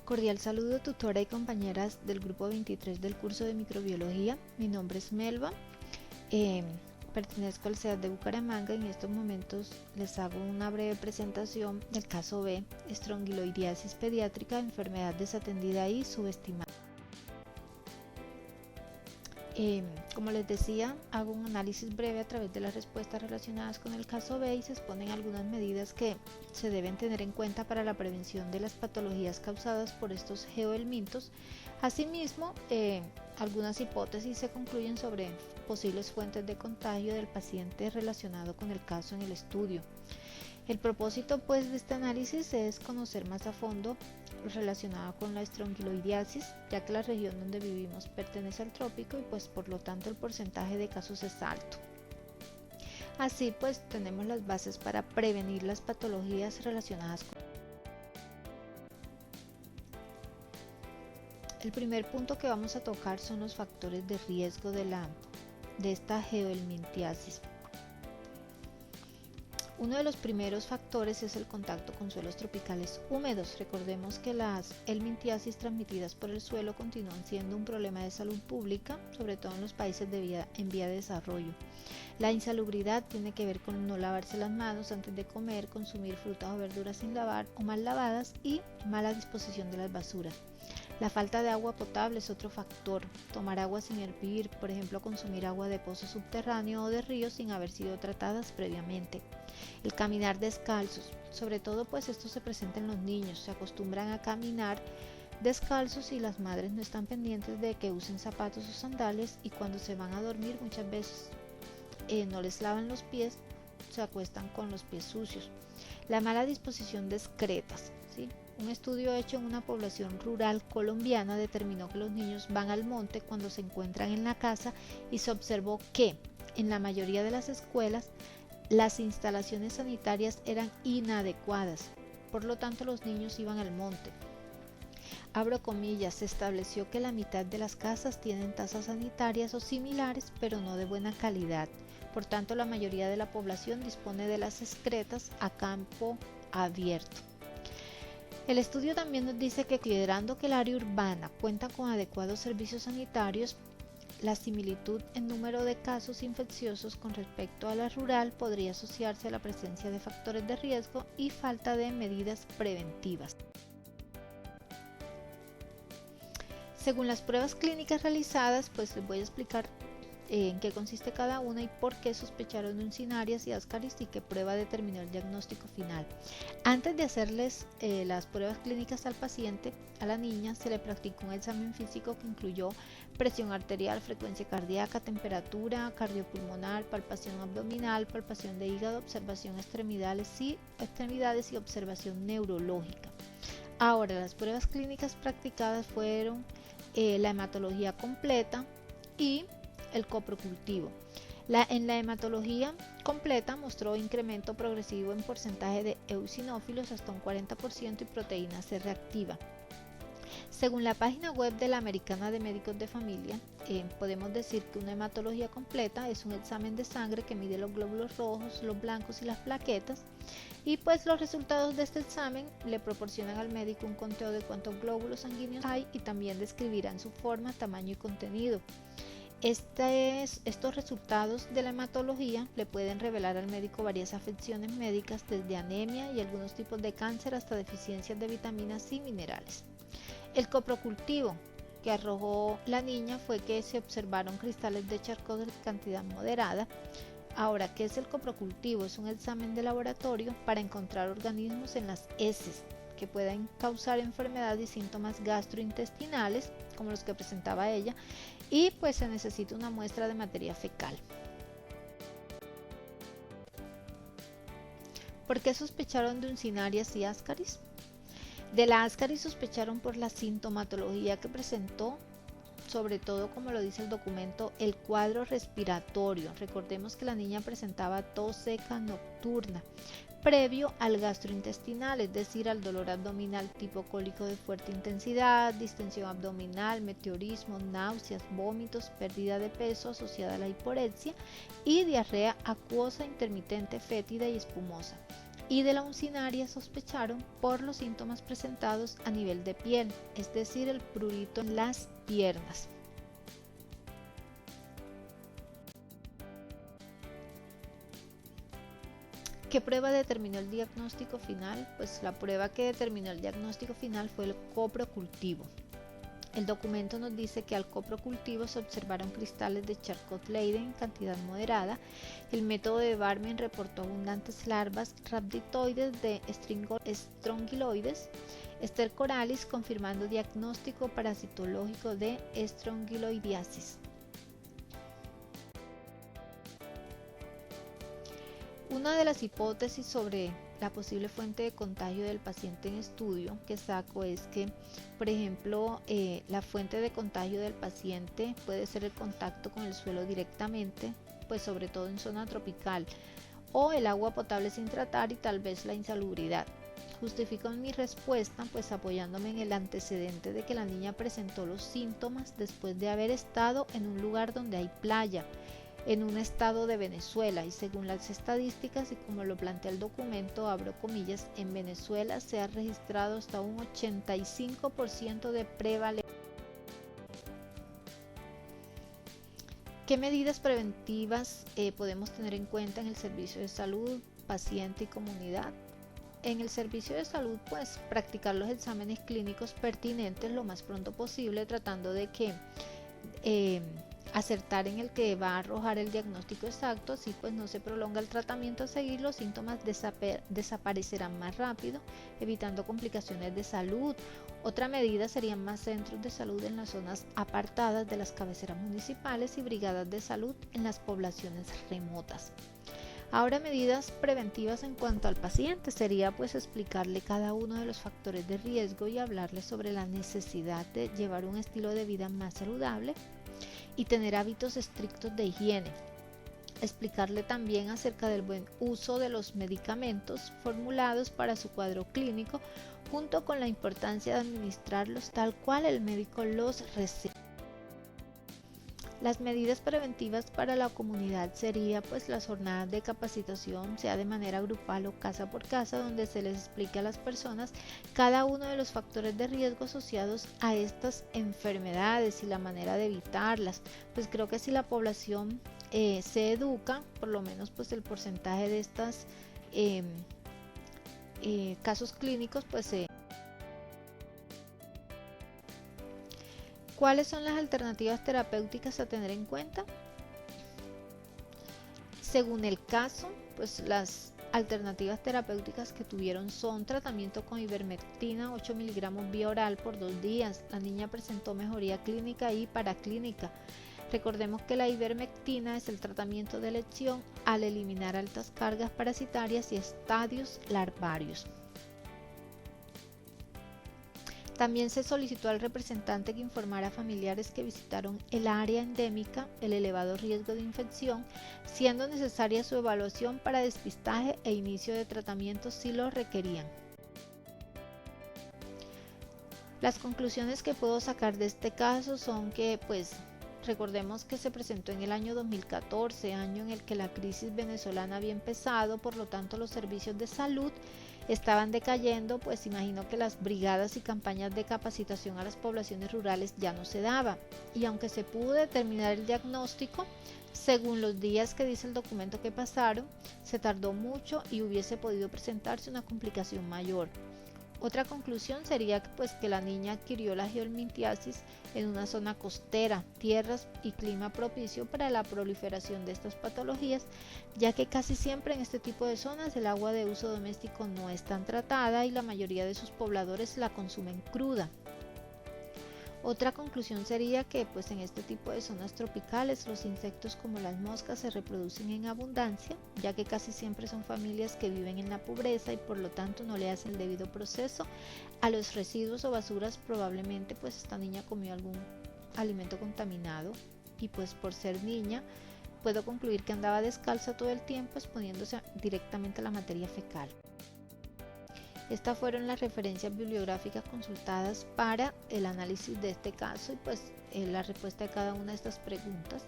Cordial saludo, tutora y compañeras del grupo 23 del curso de microbiología. Mi nombre es Melba, pertenezco al CEAD de Bucaramanga. En estos momentos les hago una breve presentación del caso B, estrongiloidiasis pediátrica, enfermedad desatendida y subestimada. Como les decía, hago un análisis breve a través de las respuestas relacionadas con el caso B y se exponen algunas medidas que se deben tener en cuenta para la prevención de las patologías causadas por estos geohelmintos. Asimismo, algunas hipótesis se concluyen sobre posibles fuentes de contagio del paciente relacionado con el caso en el estudio. El propósito de este análisis es conocer más a fondo relacionado con la estrongiloidiasis, ya que la región donde vivimos pertenece al trópico y por lo tanto el porcentaje de casos es alto. Así tenemos las bases para prevenir las patologías relacionadas con. El primer punto que vamos a tocar son los factores de riesgo de esta geohelmintiasis. Uno de los primeros factores es el contacto con suelos tropicales húmedos. Recordemos que las helmintiasis transmitidas por el suelo continúan siendo un problema de salud pública, sobre todo en los países en vía de desarrollo. La insalubridad tiene que ver con no lavarse las manos antes de comer, consumir frutas o verduras sin lavar o mal lavadas y mala disposición de las basuras. La falta de agua potable es otro factor. Tomar agua sin hervir, por ejemplo, consumir agua de pozo subterráneo o de río sin haber sido tratadas previamente. El caminar descalzos, sobre todo esto se presenta en los niños, se acostumbran a caminar descalzos y las madres no están pendientes de que usen zapatos o sandalias y cuando se van a dormir muchas veces no les lavan los pies, se acuestan con los pies sucios. La mala disposición de excretas, ¿sí? Un estudio hecho en una población rural colombiana determinó que los niños van al monte cuando se encuentran en la casa y se observó que en la mayoría de las escuelas las instalaciones sanitarias eran inadecuadas, por lo tanto los niños iban al monte. Abro comillas, se estableció que la mitad de las casas tienen tazas sanitarias o similares, pero no de buena calidad. Por tanto, la mayoría de la población dispone de las excretas a campo abierto. El estudio también nos dice que considerando que el área urbana cuenta con adecuados servicios sanitarios, la similitud en número de casos infecciosos con respecto a la rural podría asociarse a la presencia de factores de riesgo y falta de medidas preventivas. Según las pruebas clínicas realizadas, les voy a explicar en qué consiste cada una y por qué sospecharon de uncinarias y ascaris y qué prueba determinó el diagnóstico final. Antes de hacerles las pruebas clínicas al paciente, a la niña se le practicó un examen físico que incluyó presión arterial, frecuencia cardíaca, temperatura cardiopulmonar, palpación abdominal, palpación de hígado, observación extremidades y observación neurológica. Ahora, las pruebas clínicas practicadas fueron la hematología completa y el coprocultivo. En la hematología completa mostró incremento progresivo en porcentaje de eosinófilos hasta un 40% y proteína C reactiva. Según la página web de la Americana de Médicos de Familia, podemos decir que una hematología completa es un examen de sangre que mide los glóbulos rojos, los blancos y las plaquetas y los resultados de este examen le proporcionan al médico un conteo de cuántos glóbulos sanguíneos hay y también describirán su forma, tamaño y contenido. Estos resultados de la hematología le pueden revelar al médico varias afecciones médicas, desde anemia y algunos tipos de cáncer hasta deficiencias de vitaminas y minerales. El coprocultivo que arrojó la niña fue que se observaron cristales de Charcot de cantidad moderada. Ahora, ¿qué es el coprocultivo? Es un examen de laboratorio para encontrar organismos en las heces que pueden causar enfermedades y síntomas gastrointestinales, como los que presentaba ella, y se necesita una muestra de materia fecal. ¿Por qué sospecharon de uncinarias y ascaris? De la ascaris sospecharon por la sintomatología que presentó, sobre todo, como lo dice el documento, el cuadro respiratorio. Recordemos que la niña presentaba tos seca nocturna, previo al gastrointestinal, es decir, al dolor abdominal tipo cólico de fuerte intensidad, distensión abdominal, meteorismo, náuseas, vómitos, pérdida de peso asociada a la hiporexia y diarrea acuosa, intermitente, fétida y espumosa. y de la uncinaria sospecharon por los síntomas presentados a nivel de piel, es decir, el prurito en las piernas. ¿Qué prueba determinó el diagnóstico final? Pues la prueba que determinó el diagnóstico final fue el coprocultivo. El documento nos dice que al coprocultivo se observaron cristales de Charcot-Leyden en cantidad moderada. El método de Barmen reportó abundantes larvas rhabditoides de strongyloides, stercoralis, confirmando diagnóstico parasitológico de strongyloidiasis. Una de las hipótesis sobre la posible fuente de contagio del paciente en estudio que saco es que, por ejemplo, la fuente de contagio del paciente puede ser el contacto con el suelo directamente, pues sobre todo en zona tropical, o el agua potable sin tratar y tal vez la insalubridad. Justifico mi respuesta pues apoyándome en el antecedente de que la niña presentó los síntomas después de haber estado en un lugar donde hay playa, en un estado de Venezuela, y según las estadísticas y como lo plantea el documento, abro comillas, en Venezuela se ha registrado hasta un 85% de prevalencia. ¿Qué medidas preventivas podemos tener en cuenta en el servicio de salud, paciente y comunidad? En el servicio de salud, pues practicar los exámenes clínicos pertinentes lo más pronto posible, tratando de que acertar en el que va a arrojar el diagnóstico exacto, así pues no se prolonga el tratamiento a seguir, los síntomas desaparecerán más rápido, evitando complicaciones de salud. Otra medida serían más centros de salud en las zonas apartadas de las cabeceras municipales y brigadas de salud en las poblaciones remotas. Ahora, medidas preventivas en cuanto al paciente sería pues explicarle cada uno de los factores de riesgo y hablarle sobre la necesidad de llevar un estilo de vida más saludable y tener hábitos estrictos de higiene. Explicarle también acerca del buen uso de los medicamentos formulados para su cuadro clínico, junto con la importancia de administrarlos tal cual el médico los receta. Las medidas preventivas para la comunidad sería pues las jornadas de capacitación, sea de manera grupal o casa por casa, donde se les explique a las personas cada uno de los factores de riesgo asociados a estas enfermedades y la manera de evitarlas. Pues creo que si la población se educa, por lo menos pues el porcentaje de estos casos clínicos pues se... ¿Cuáles son las alternativas terapéuticas a tener en cuenta? Según el caso, pues las alternativas terapéuticas que tuvieron son tratamiento con ivermectina 8 miligramos vía oral por 2 días. La niña presentó mejoría clínica y paraclínica. Recordemos que la ivermectina es el tratamiento de elección al eliminar altas cargas parasitarias y estadios larvarios. También se solicitó al representante que informara a familiares que visitaron el área endémica el elevado riesgo de infección, siendo necesaria su evaluación para despistaje e inicio de tratamiento si lo requerían. Las conclusiones que puedo sacar de este caso son que, pues, recordemos que se presentó en el año 2014, año en el que la crisis venezolana había empezado, por lo tanto los servicios de salud estaban decayendo, pues imagino que las brigadas y campañas de capacitación a las poblaciones rurales ya no se daban, y aunque se pudo determinar el diagnóstico, según los días que dice el documento que pasaron, se tardó mucho y hubiese podido presentarse una complicación mayor. Otra conclusión sería que la niña adquirió la geomintiasis en una zona costera, tierras y clima propicio para la proliferación de estas patologías, ya que casi siempre en este tipo de zonas el agua de uso doméstico no es tan tratada y la mayoría de sus pobladores la consumen cruda. Otra conclusión sería que pues en este tipo de zonas tropicales los insectos como las moscas se reproducen en abundancia, ya que casi siempre son familias que viven en la pobreza y por lo tanto no le hacen el debido proceso a los residuos o basuras. Probablemente pues esta niña comió algún alimento contaminado y pues por ser niña puedo concluir que andaba descalza todo el tiempo exponiéndose directamente a la materia fecal. Estas fueron las referencias bibliográficas consultadas para el análisis de este caso y pues la respuesta de cada una de estas preguntas.